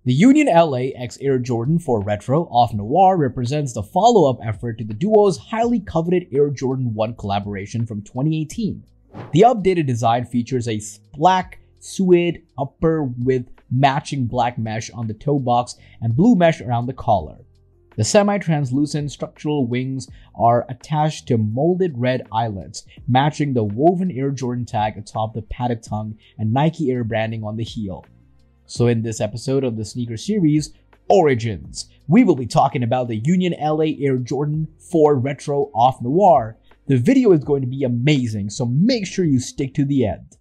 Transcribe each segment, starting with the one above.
The Union LA x Air Jordan 4 Retro off Noir represents the follow-up effort to the duo's highly coveted Air Jordan 1 collaboration from 2018. The updated design features a black suede upper with matching black mesh on the toe box and blue mesh around the collar. The semi-translucent structural wings are attached to molded red eyelets, matching the woven Air Jordan tag atop the padded tongue and Nike Air branding on the heel. So in this episode of the sneaker series, Origins, we will be talking about the Union LA Air Jordan 4 Retro off Noir. The video is going to be amazing, so make sure you stick to the end.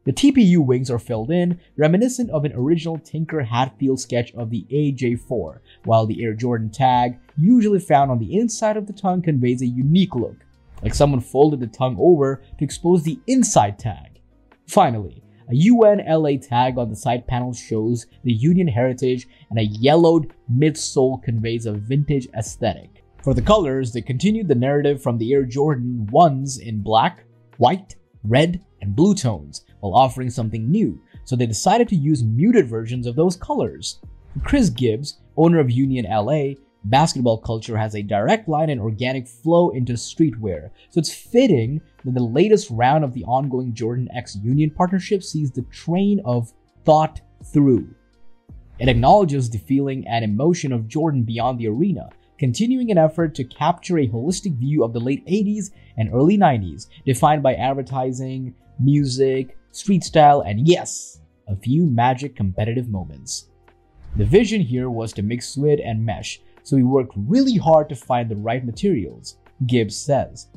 The TPU wings are filled in, reminiscent of an original Tinker Hatfield sketch of the AJ4, while the Air Jordan tag, usually found on the inside of the tongue, conveys a unique look, like someone folded the tongue over to expose the inside tag. Finally, a UNLA tag on the side panel shows the Union heritage, and a yellowed midsole conveys a vintage aesthetic. For the colors, they continued the narrative from the Air Jordan 1s in black, white, red, and blue tones, while offering something new, so they decided to use muted versions of those colors. For Chris Gibbs, owner of Union LA, basketball culture has a direct line and organic flow into streetwear, so it's fitting that the latest round of the ongoing Jordan X Union partnership sees the train of thought through. It acknowledges the feeling and emotion of Jordan beyond the arena, continuing an effort to capture a holistic view of the late 80s and early 90s, defined by advertising, music, street style, and yes, a few magic competitive moments. The vision here was to mix suede and mesh, so we worked really hard to find the right materials, Gibbs says.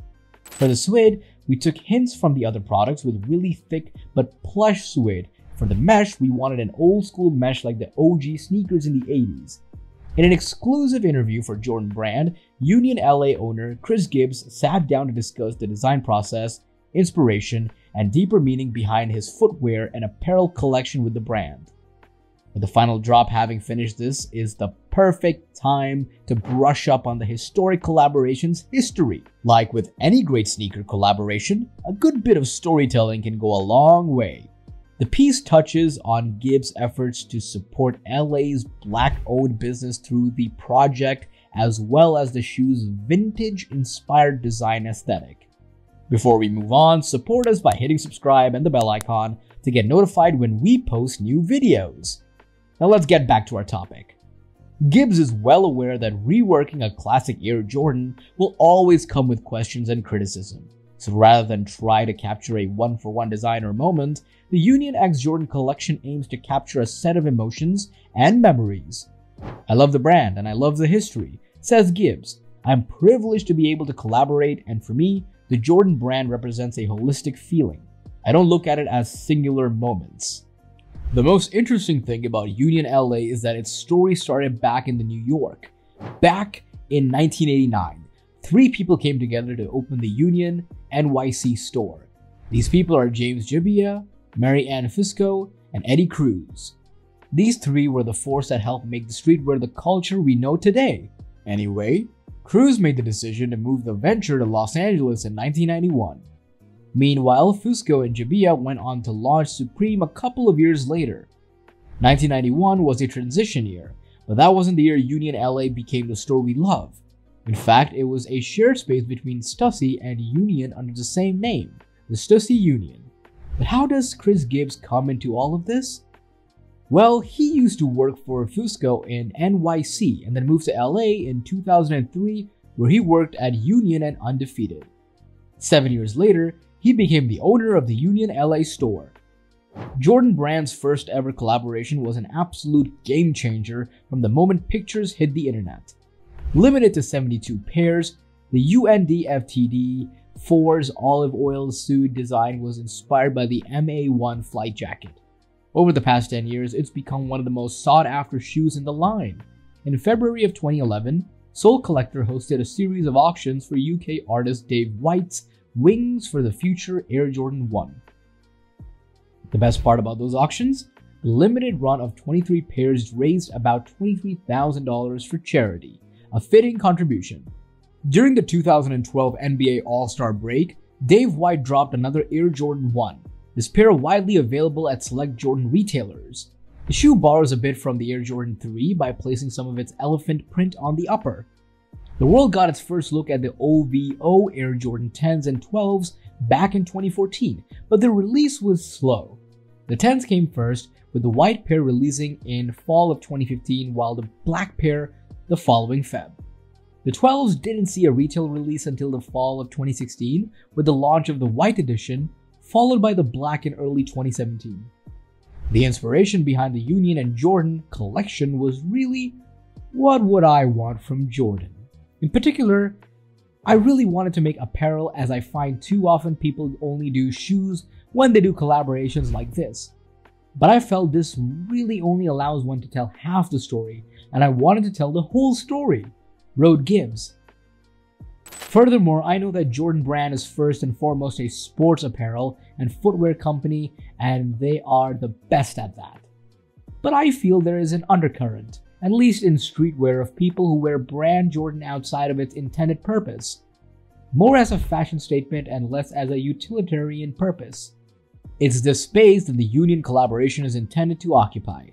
For the suede, we took hints from the other products with really thick but plush suede. For the mesh, we wanted an old school mesh like the OG sneakers in the 80s. In an exclusive interview for Jordan Brand, Union LA owner Chris Gibbs sat down to discuss the design process, inspiration, and deeper meaning behind his footwear and apparel collection with the brand. With the final drop having finished, this is the perfect time to brush up on the historic collaboration's history. Like with any great sneaker collaboration, a good bit of storytelling can go a long way. The piece touches on Gibbs' efforts to support LA's black-owned business through the project, as well as the shoe's vintage-inspired design aesthetic. Before we move on, support us by hitting subscribe and the bell icon to get notified when we post new videos. Now let's get back to our topic. Gibbs is well aware that reworking a classic Air Jordan will always come with questions and criticism. So rather than try to capture a one-for-one design or moment, the Union X Jordan collection aims to capture a set of emotions and memories. "I love the brand and I love the history," says Gibbs. "I'm privileged to be able to collaborate, and for me, the Jordan brand represents a holistic feeling. I don't look at it as singular moments." The most interesting thing about Union LA is that its story started back in New York. Back in 1989, 3 people came together to open the Union NYC store. These people are James Jibbia, Mary Ann Fusco, and Eddie Cruz. These 3 were the force that helped make the streetwear the culture we know today. Anyway, Cruz made the decision to move the venture to Los Angeles in 1991. Meanwhile, Fusco and Jibbia went on to launch Supreme a couple of years later. 1991 was a transition year, but that wasn't the year Union LA became the store we love. In fact, it was a shared space between Stussy and Union under the same name, the Stussy Union. But how does Chris Gibbs come into all of this? Well, he used to work for Fusco in NYC and then moved to LA in 2003, where he worked at Union and Undefeated. 7 years later, he became the owner of the Union LA store. Jordan Brand's first ever collaboration was an absolute game changer from the moment pictures hit the internet. Limited to 72 pairs, the UNDFTD 4's olive oil suede design was inspired by the MA1 flight jacket. Over the past 10 years, it's become one of the most sought after shoes in the line. In February of 2011, Soul Collector hosted a series of auctions for UK artist Dave White's Wings for the Future Air Jordan 1. The best part about those auctions? The limited run of 23 pairs raised about $23,000 for charity, a fitting contribution. During the 2012 NBA All-Star break, Dave White dropped another Air Jordan 1, this pair widely available at select Jordan retailers. The shoe borrows a bit from the Air Jordan 3 by placing some of its elephant print on the upper. The world got its first look at the OVO Air Jordan 10s and 12s back in 2014, but the release was slow. The 10s came first, with the white pair releasing in fall of 2015 while the black pair the following Feb. The 12s didn't see a retail release until the fall of 2016 with the launch of the white edition, followed by the black in early 2017. The inspiration behind the Union and Jordan collection was really, what would I want from Jordan? In particular, I really wanted to make apparel, as I find too often people only do shoes when they do collaborations like this. But I felt this really only allows one to tell half the story, and I wanted to tell the whole story. Road Gibbs. Furthermore, I know that Jordan brand is first and foremost a sports apparel and footwear company, and they are the best at that. But I feel there is an undercurrent, at least in streetwear, of people who wear brand Jordan outside of its intended purpose, more as a fashion statement and less as a utilitarian purpose. It's the space that the Union collaboration is intended to occupy.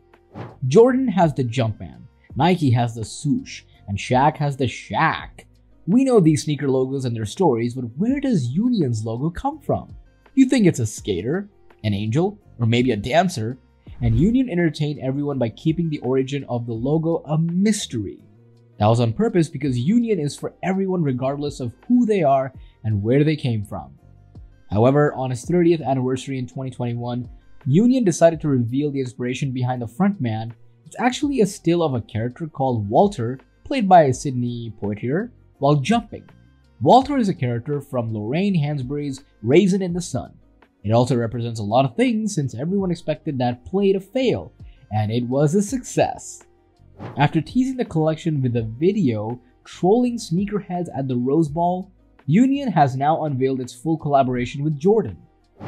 Jordan has the Jumpman, Nike has the swoosh, and Shaq has the Shaq. We know these sneaker logos and their stories, but where does Union's logo come from? You think it's a skater, an angel, or maybe a dancer? And Union entertained everyone by keeping the origin of the logo a mystery. That was on purpose because Union is for everyone regardless of who they are and where they came from. However, on its 30th anniversary in 2021, Union decided to reveal the inspiration behind the frontman. It's actually a still of a character called Walter, played by Sidney Poitier, while jumping. Walter is a character from Lorraine Hansberry's Raisin in the Sun. It also represents a lot of things since everyone expected that play to fail, and it was a success. After teasing the collection with a video trolling sneakerheads at the Rose Bowl, Union has now unveiled its full collaboration with Jordan.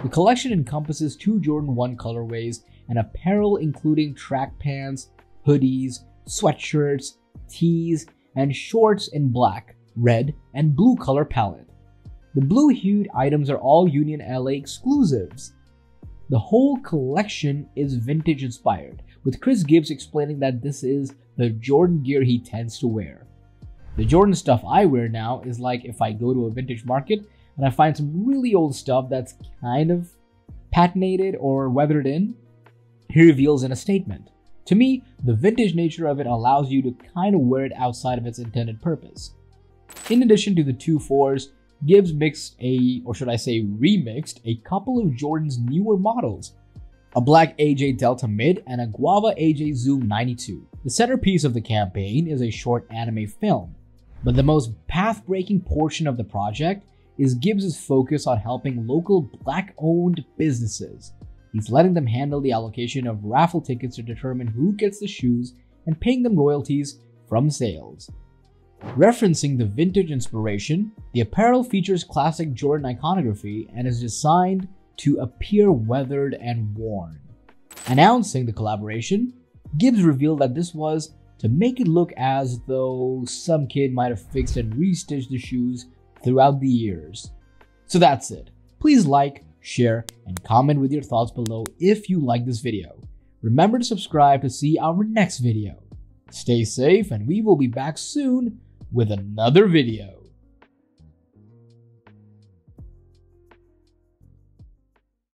The collection encompasses 2 Jordan 1 colorways and apparel including track pants, hoodies, sweatshirts, tees, and shorts in black, red, and blue color palette. The blue-hued items are all Union LA exclusives. The whole collection is vintage inspired, with Chris Gibbs explaining that this is the Jordan gear he tends to wear. The Jordan stuff I wear now is like if I go to a vintage market and I find some really old stuff that's kind of patinated or weathered in. He reveals in a statement. To me, the vintage nature of it allows you to kind of wear it outside of its intended purpose. In addition to the 2 4s, Gibbs mixed remixed a couple of Jordan's newer models, a black AJ Delta Mid and a Guava AJ Zoom 92. The centerpiece of the campaign is a short anime film, but the most path-breaking portion of the project is Gibbs' focus on helping local black-owned businesses. He's letting them handle the allocation of raffle tickets to determine who gets the shoes and paying them royalties from sales. Referencing the vintage inspiration, the apparel features classic Jordan iconography and is designed to appear weathered and worn. Announcing the collaboration, Gibbs revealed that this was to make it look as though some kid might have fixed and restitched the shoes throughout the years. So that's it. Please like, share, and comment with your thoughts below if you like this video. Remember to subscribe to see our next video. Stay safe and we will be back soon with another video.